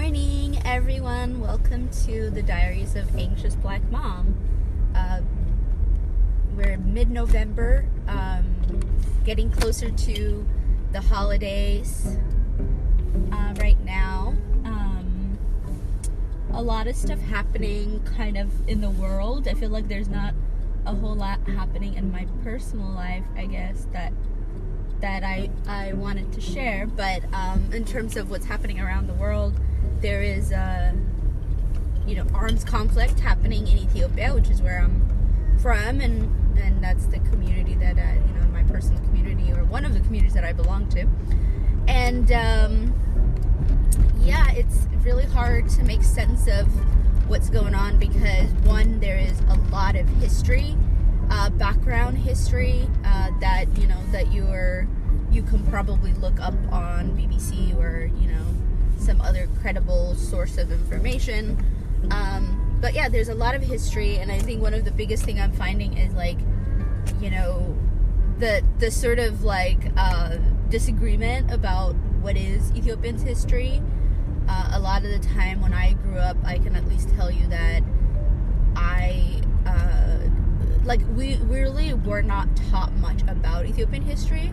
morning, everyone. Welcome to the Diaries of Anxious Black Mom. We're mid-November, getting closer to the holidays right now. A lot of stuff happening kind of in the world. I feel like there's not a whole lot happening in my personal life, I guess, that I wanted to share. But in terms of what's happening around the world, there is arms conflict happening in Ethiopia, which is where I'm from, and that's the community that my personal community, or one of the communities that I belong to. And it's really hard to make sense of what's going on because, one, there is a lot of history, background history that you can probably look up on BBC or some other credible source of information. But yeah, there's a lot of history, and I think one of the biggest thing I'm finding is the sort of disagreement about what is Ethiopian's history. A lot of the time when I grew up, I can at least tell you that we really were not taught much about Ethiopian history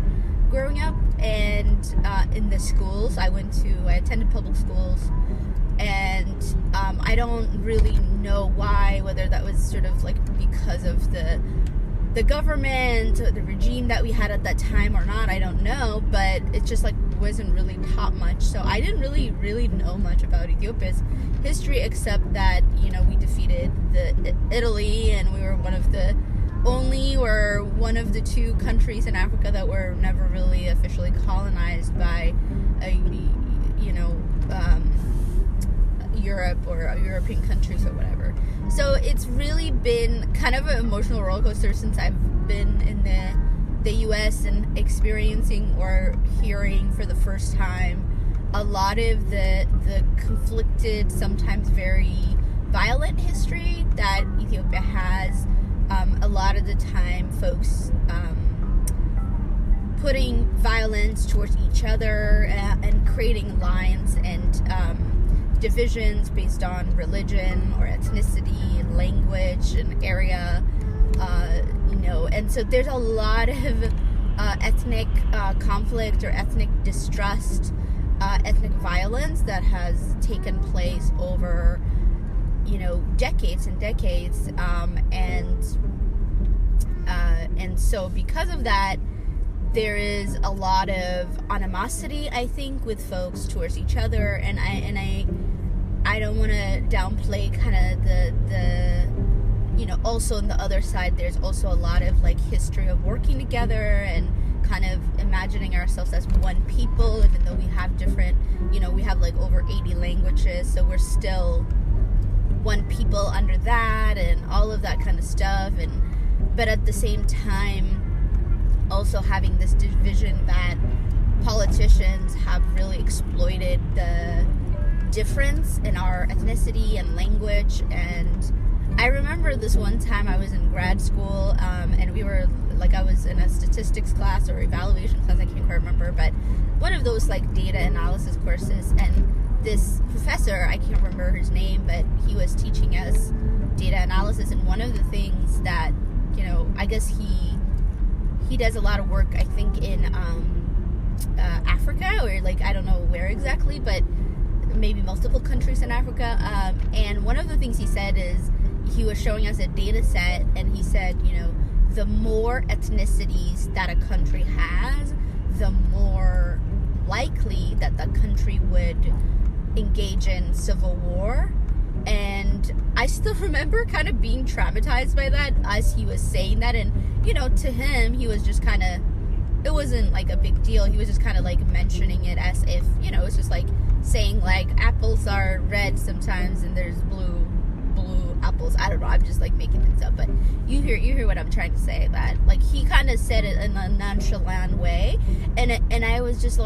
growing up. And in the schools I attended public schools, and I don't really know why, whether that was sort of because of the government or the regime that we had at that time or not, I don't know, but it just wasn't really taught much. So I didn't really know much about Ethiopia's history, except that we defeated Italy, and we were one of the two countries in Africa that were never really officially colonized by Europe or European countries or whatever. So it's really been kind of an emotional roller coaster since I've been in the US and experiencing or hearing for the first time a lot of the conflicted, sometimes very violent history that Ethiopia has. A lot of the time, folks putting violence towards each other and creating lines and divisions based on religion or ethnicity, language, and area, and so there's a lot of ethnic conflict or ethnic distrust, ethnic violence that has taken place over decades and decades, and so because of that, there is a lot of animosity, I think, with folks towards each other, and I don't want to downplay kind of the also on the other side, there's also a lot of history of working together and kind of imagining ourselves as one people, even though we have different, we have over 80 languages, so we're still one people under that and all of that kind of stuff. But at the same time, also having this division that politicians have really exploited the difference in our ethnicity and language. And I remember this one time I was in grad school, and we were I was in a statistics class or evaluation class, I can't quite remember, but one of those data analysis courses, and this professor, I can't remember his name, but he was teaching us data analysis, and one of the things that I guess he does a lot of work, I think, in Africa, or I don't know where exactly, but maybe multiple countries in Africa, and one of the things he said is he was showing us a data set, and he said the more ethnicities that a country has, the more likely that the country would engage in civil war. And I still remember kind of being traumatized by that as he was saying that, and to him, he was just kind of, it wasn't a big deal, he was just kind of mentioning it as if it's just saying apples are red sometimes and there's blue apples. I don't know, I'm just making things up, but you hear what I'm trying to say, that he kind of said it in a nonchalant way, and I was just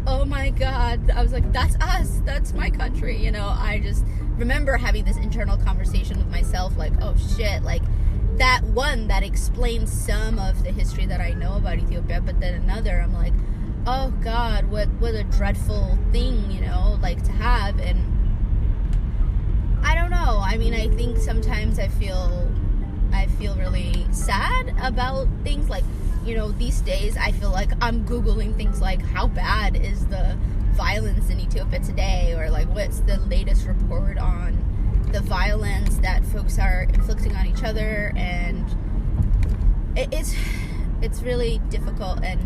oh my god, I was that's us, that's my country, I just remember having this internal conversation with myself, oh shit, that explains some of the history that I know about Ethiopia, but then another, I'm oh god, what a dreadful thing, to have. And I don't know. I mean, I think sometimes I feel really sad about things like, you know, these days I feel like I'm Googling things like, how bad is the violence in Ethiopia today, or like, what's the latest report on the violence that folks are inflicting on each other. And it's really difficult, and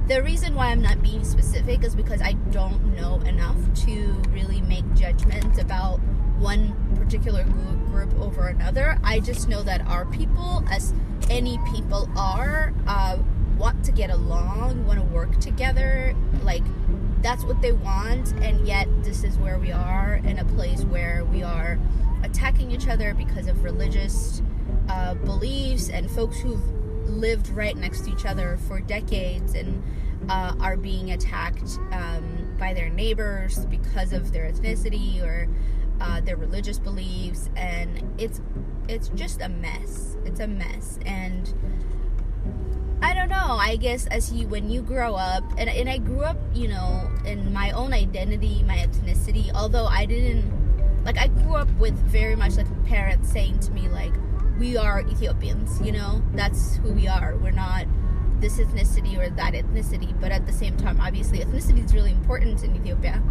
the reason why I'm not being specific is because I don't know enough to really make judgments about one particular group over another. I just know that our people, as any people are, want to get along, want to work together. Like, that's what they want, and yet this is where we are, in a place where we are attacking each other because of religious beliefs, and folks who've lived right next to each other for decades and are being attacked by their neighbors because of their ethnicity or their religious beliefs. And it's just a mess. It's a mess. And I don't know, I guess when you grow up, and I grew up, you know, in my own identity, my ethnicity, although I grew up with very much like parents saying to me, like, we are Ethiopians, you know, that's who we are. We're not this ethnicity or that ethnicity. But at the same time, obviously, ethnicity is really important in Ethiopia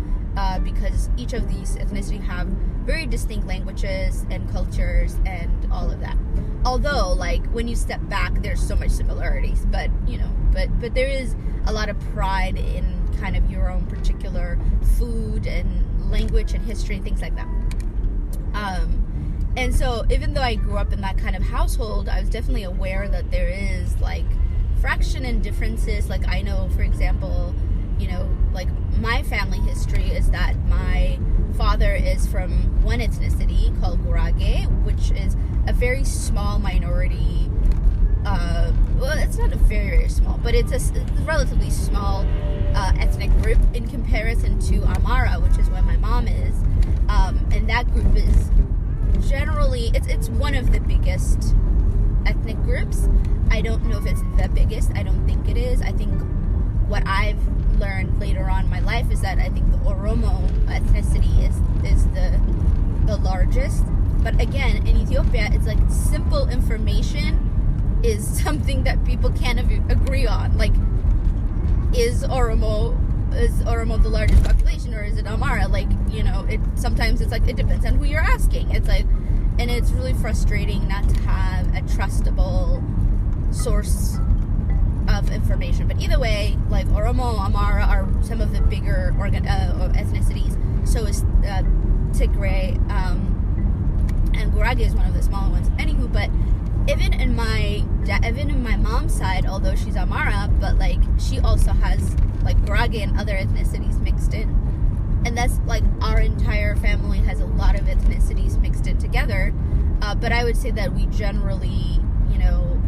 because each of these ethnicities have very distinct languages and cultures and all of that. Although, like, when you step back, there's so much similarities. But, you know, but there is a lot of pride in kind of your own particular food and language and history and things like that. And so even though I grew up in that kind of household, I was definitely aware that there is, like, fraction and differences. Like, I know, for example, you know, like, my family history is that my father is from one ethnicity called Gurage, which is a very small minority. Well, it's not a very, very small, but it's a relatively small ethnic group in comparison to Amara, which is where my mom is. And that group is generally, it's one of the biggest ethnic groups. I don't know if it's the biggest. I don't think it is. I think what I've learned later on in my life is that I think the Oromo ethnicity is the largest. But again, in Ethiopia, it's like simple information is something that people can't agree on. Like, is Oromo the largest population, or is it Amara? Like, you know, sometimes it's like, it depends on who you're asking. It's like, and it's really frustrating not to have a trustable source of information. But either way, like, Oromo, Amara are some of the bigger ethnicities. So is Tigray, and Gurage is one of the smaller ones. Anywho, but even in my mom's side, although she's Amara, but like, she also has like Gurage and other ethnicities mixed in. And that's like, our entire family has a lot of ethnicities mixed in together. But I would say that we generally, you know,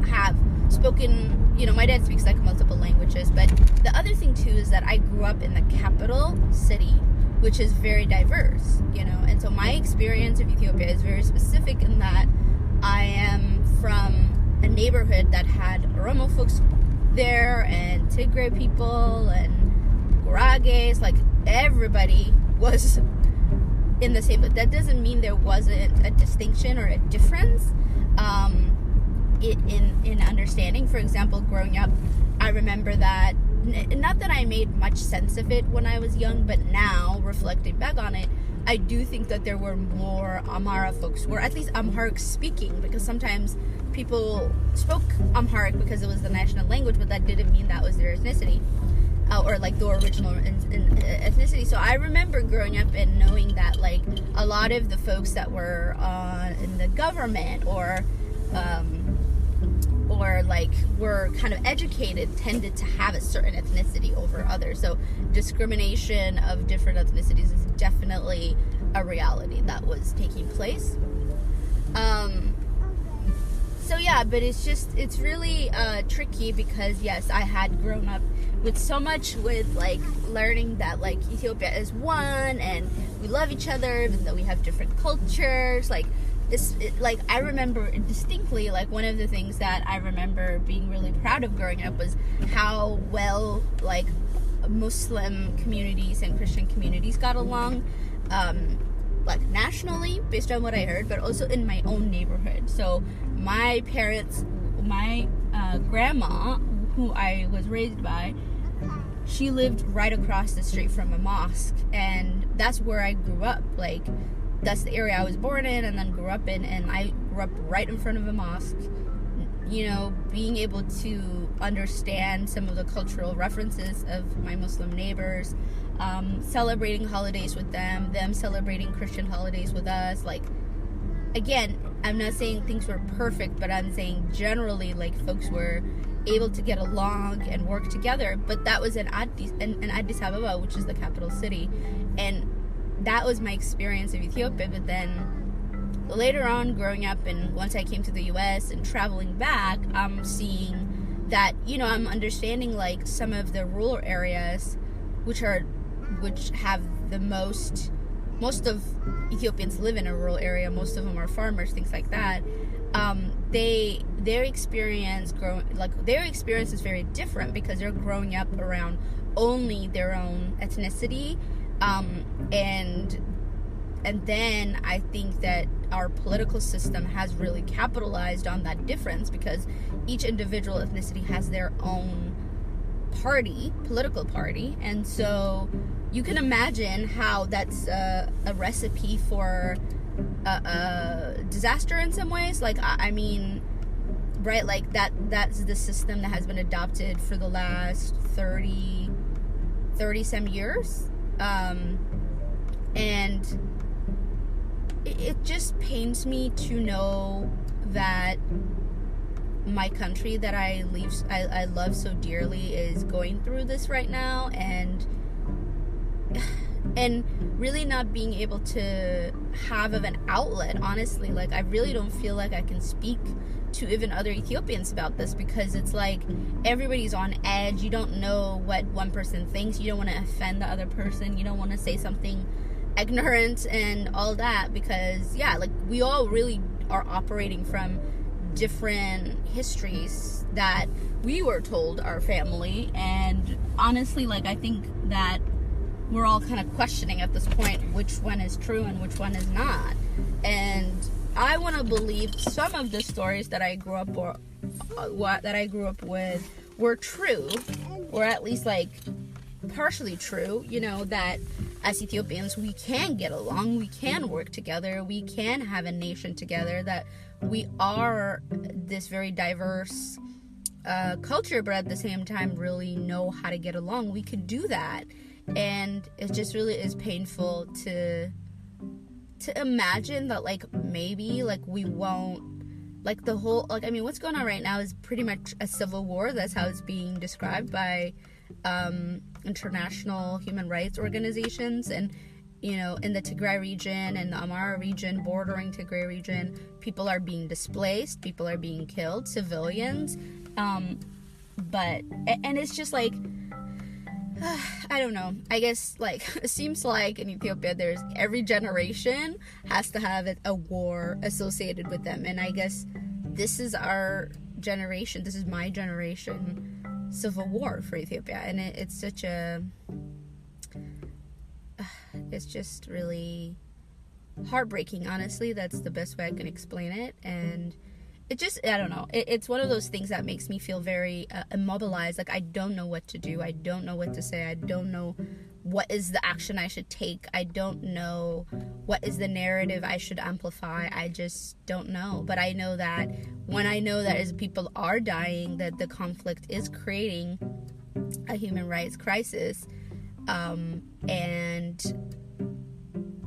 have spoken, you know, my dad speaks like multiple languages. But the other thing too is that I grew up in the capital city, which is very diverse, you know. And so my experience of Ethiopia is very specific in that I am from a neighborhood that had Oromo folks there, and Tigray people, and Gurages. Like, everybody was in the same, but that doesn't mean there wasn't a distinction or a difference in understanding. For example, growing up, I remember that, not that I made much sense of it when I was young, but now, reflecting back on it, I do think that there were more Amhara folks, or at least Amharic speaking, because sometimes people spoke Amharic because it was the national language, but that didn't mean that was their ethnicity, or like the original ethnicity. So I remember growing up and knowing that, like, a lot of the folks that were in the government or like were kind of educated tended to have a certain ethnicity over others. So discrimination of different ethnicities is definitely a reality that was taking place. So yeah, but it's really tricky because, yes, I had grown up with so much with, like, learning that, like, Ethiopia is one and we love each other even though we have different cultures. Like, like, I remember distinctly, like, one of the things that I remember being really proud of growing up was how well, like, Muslim communities and Christian communities got along. like nationally based on what I heard, but also in my own neighborhood. So my parents, my grandma, who I was raised by, she lived right across the street from a mosque, and that's where I grew up. Like, that's the area I was born in and then grew up in, and I grew up right in front of a mosque. You know, being able to understand some of the cultural references of my Muslim neighbors, celebrating holidays with them celebrating Christian holidays with us. Like, again, I'm not saying things were perfect, but I'm saying generally, like, folks were able to get along and work together. But that was in Addis Ababa, which is the capital city, and that was my experience of Ethiopia. But then later on, growing up, and once I came to the US and traveling back, I'm seeing that, you know, I'm understanding like some of the rural areas which have the most of Ethiopians live in a rural area. Most of them are farmers, things like that. Their experience is very different because they're growing up around only their own ethnicity, and then I think that our political system has really capitalized on that difference, because each individual ethnicity has their own political party, and so you can imagine how that's a recipe for a disaster in some ways. Like, I mean, right, like that's the system that has been adopted for the last 30 some years, and it just pains me to know that my country that I love so dearly is going through this right now, and really not being able to have an outlet, honestly. Like, I really don't feel like I can speak to even other Ethiopians about this, because it's like everybody's on edge. You don't know what one person thinks. You don't want to offend the other person. You don't want to say something ignorant and all that, because like we all really are operating from different histories that we were told are family. And honestly, like, I think that we're all kind of questioning at this point which one is true and which one is not. And I want to believe some of the stories that I grew up with were true, or at least like partially true, you know, that as Ethiopians we can get along, we can work together, we can have a nation together, that we are this very diverse culture, but at the same time really know how to get along. We could do that. And it just really is painful to imagine that, like, maybe, like, we won't, like, the whole, like, I mean, what's going on right now is pretty much a civil war. That's how it's being described by international human rights organizations. And, you know, in the Tigray region and the Amhara region, bordering Tigray region, people are being displaced, people are being killed, civilians, but it's just like, I don't know. I guess, like, it seems like in Ethiopia, there's every generation has to have a war associated with them. And I guess this is our generation. This is my generation civil war for Ethiopia. And it's such a... it's just really heartbreaking, honestly. That's the best way I can explain it. And it just, I don't know, it's one of those things that makes me feel very immobilized. Like, I don't know what to do, I don't know what to say, I don't know what is the action I should take, I don't know what is the narrative I should amplify, I just don't know. But I know that when I know that as people are dying, that the conflict is creating a human rights crisis, and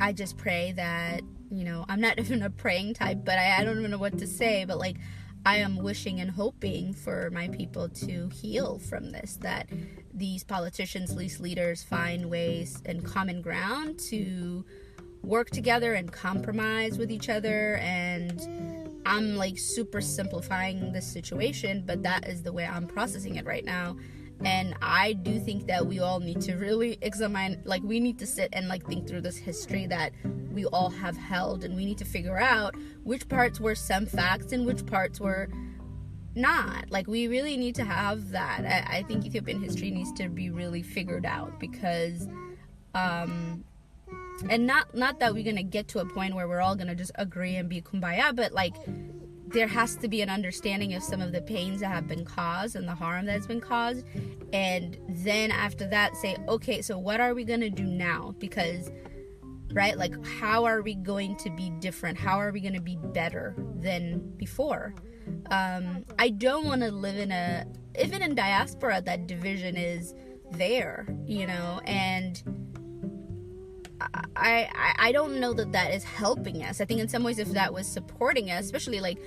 I just pray that, you know, I'm not even a praying type, but I don't even know what to say, but, like, I am wishing and hoping for my people to heal from this, that these politicians, these leaders find ways and common ground to work together and compromise with each other. And I'm, like, super simplifying this situation, but that is the way I'm processing it right now. And I do think that we all need to really examine, like, we need to sit and, like, think through this history that we all have held, and we need to figure out which parts were some facts and which parts were not. Like, we really need to have that. I think Ethiopian history needs to be really figured out, because and not that we're gonna get to a point where we're all gonna just agree and be kumbaya, but like there has to be an understanding of some of the pains that have been caused and the harm that's been caused, and then after that say, okay, so what are we gonna do now? Because right, like how are we going to be different? How are we going to be better than before? I don't want to live in even in diaspora, that division is there, you know, and I don't know that is helping us. I think in some ways if that was supporting us, especially like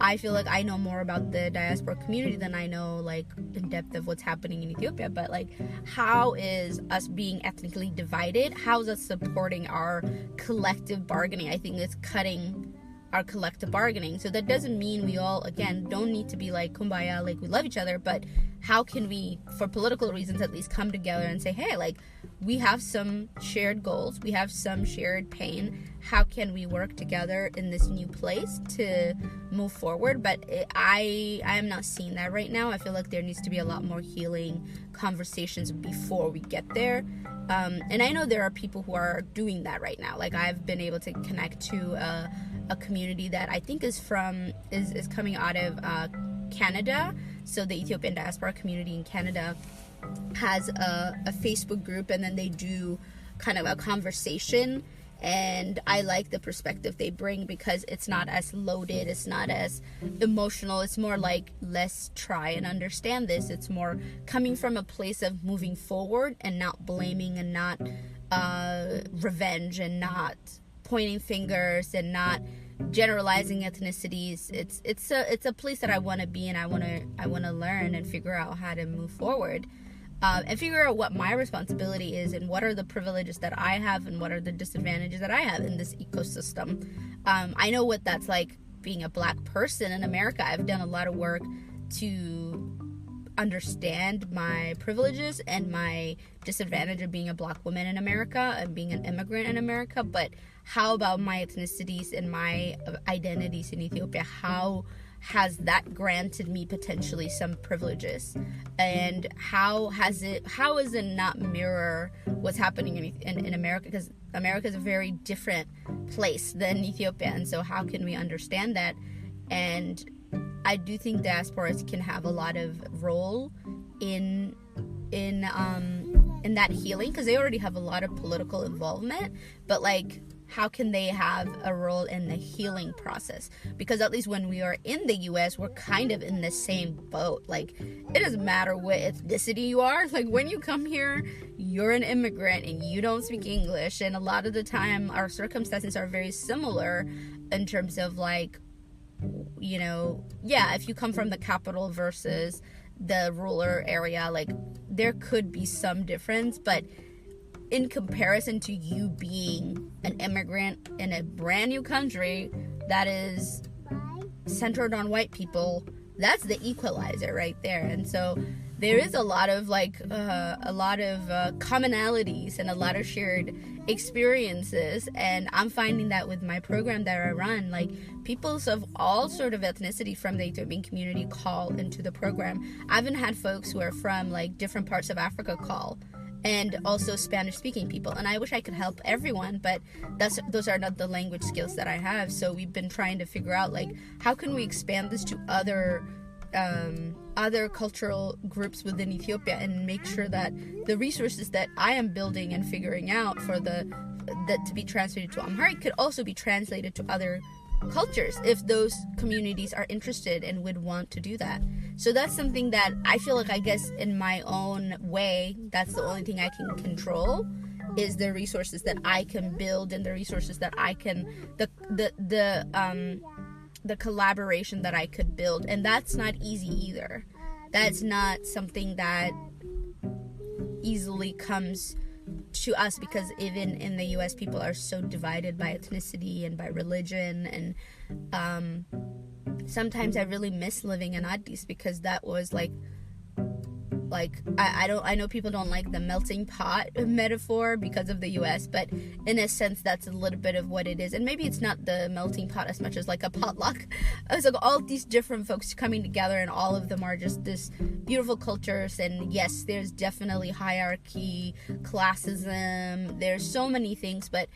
I feel like I know more about the diaspora community than I know like in depth of what's happening in Ethiopia, but like how is us being ethnically divided, how is us supporting our collective bargaining? I think it's cutting our collective bargaining. So that doesn't mean we all, again, don't need to be like kumbaya, like we love each other, but how can we, for political reasons at least, come together and say, hey, like we have some shared goals, we have some shared pain, how can we work together in this new place to move forward? But I am not seeing that right now. I feel like there needs to be a lot more healing conversations before we get there. And I know there are people who are doing that right now. Like I've been able to connect to a community that I think is coming out of Canada. So the Ethiopian diaspora community in Canada has a Facebook group, and then they do kind of a conversation, and I like the perspective they bring because it's not as loaded, it's not as emotional, it's more like let's try and understand this. It's more coming from a place of moving forward and not blaming and not revenge and not pointing fingers and not generalizing ethnicities. It's a place that I want to be, and I want to learn and figure out how to move forward, and figure out what my responsibility is and what are the privileges that I have and what are the disadvantages that I have in this ecosystem. I know what that's like being a Black person in America. I've done a lot of work to understand my privileges and my disadvantage of being a Black woman in America and being an immigrant in America. But how about my ethnicities and my identities in Ethiopia? How has that granted me potentially some privileges, and how is it not mirror what's happening in America? Because America is a very different place than Ethiopia, and so how can we understand that? And I do think diasporas can have a lot of role in that healing, because they already have a lot of political involvement, but like how can they have a role in the healing process? Because at least when we are in the US, we're kind of in the same boat. Like it doesn't matter what ethnicity you are. Like when you come here, you're an immigrant and you don't speak English, and a lot of the time our circumstances are very similar in terms of like, you know, yeah, if you come from the capital versus the rural area, like there could be some difference, but in comparison to you being an immigrant in a brand new country that is centered on white people, that's the equalizer right there. And so there is a lot of commonalities and a lot of shared experiences, and I'm finding that with my program that I run, like people of all sort of ethnicity from the Ethiopian community call into the program. I even had folks who are from like different parts of Africa call, and also Spanish speaking people, and I wish I could help everyone, but those are not the language skills that I have. So we've been trying to figure out like how can we expand this to other cultural groups within Ethiopia, and make sure that the resources that I am building and figuring out for that to be translated to Amharic could also be translated to other cultures if those communities are interested and would want to do that. So that's something that I feel like, I guess in my own way, that's the only thing I can control, is the resources that I can build and the resources that I can the collaboration that I could build. And that's not easy either. That's not something that easily comes to us, because even in the US people are so divided by ethnicity and by religion, and sometimes I really miss living in Addis, because that was like like, I know people don't like the melting pot metaphor because of the US, but in a sense that's a little bit of what it is. And maybe it's not the melting pot as much as like a potluck. It's like all these different folks coming together, and all of them are just this beautiful cultures. And yes, there's definitely hierarchy, classism, there's so many things, but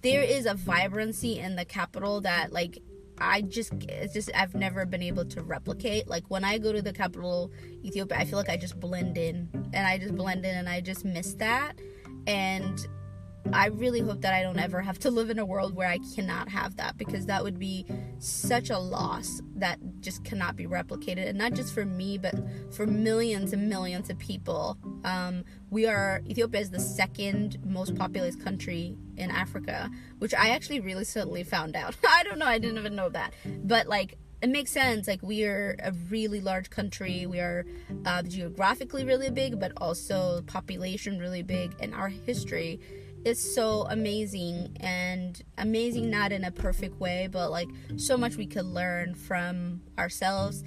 there is a vibrancy in the capital that, like, I've never been able to replicate. Like, when I go to the capital, Ethiopia, I feel like I just blend in, and I just miss that. And I really hope that I don't ever have to live in a world where I cannot have that, because that would be such a loss that just cannot be replicated. And not just for me, but for millions and millions of people. Ethiopia is the second most populous country in Africa, which I actually recently found out. I don't know, I didn't even know that. But, like, it makes sense. Like, we are a really large country. We are geographically really big, but also population really big. And our history is so amazing, and amazing not in a perfect way, but like so much we could learn from ourselves,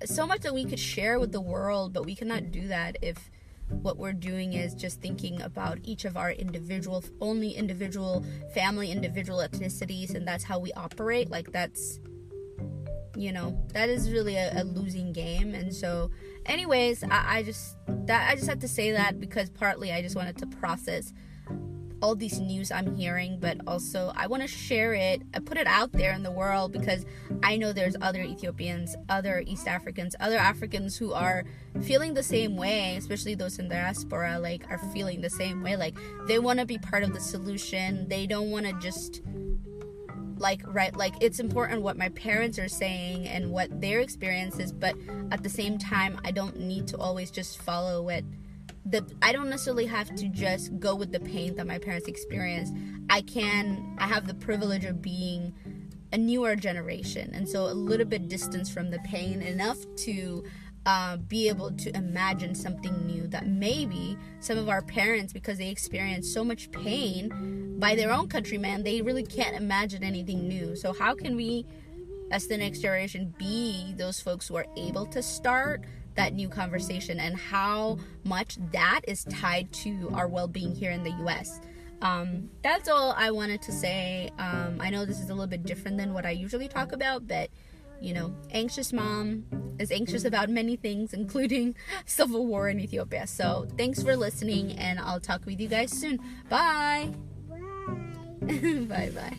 so much that we could share with the world. But we cannot do that if what we're doing is just thinking about each of our individual family, individual ethnicities, and that's how we operate. Like, that's, you know, that is really a losing game. And so anyways, I just had to say that, because partly I just wanted to process all these news I'm hearing, but also I want to share it, put it out there in the world, because I know there's other Ethiopians, other East Africans, other Africans who are feeling the same way, especially those in the diaspora, like, are feeling the same way. Like, they want to be part of the solution. They don't want to just, like, it's important what my parents are saying and what their experience is, but at the same time, I don't need to always just follow it. I don't necessarily have to just go with the pain that my parents experienced. I have the privilege of being a newer generation, and so a little bit distance from the pain, enough to be able to imagine something new that maybe some of our parents, because they experienced so much pain by their own countrymen, they really can't imagine anything new. So how can we, as the next generation, be those folks who are able to start that new conversation, and how much that is tied to our well-being here in the US. That's all I wanted to say. I know this is a little bit different than what I usually talk about, but, you know, anxious mom is anxious about many things, including civil war in Ethiopia. So thanks for listening, and I'll talk with you guys soon. Bye. Bye. Bye.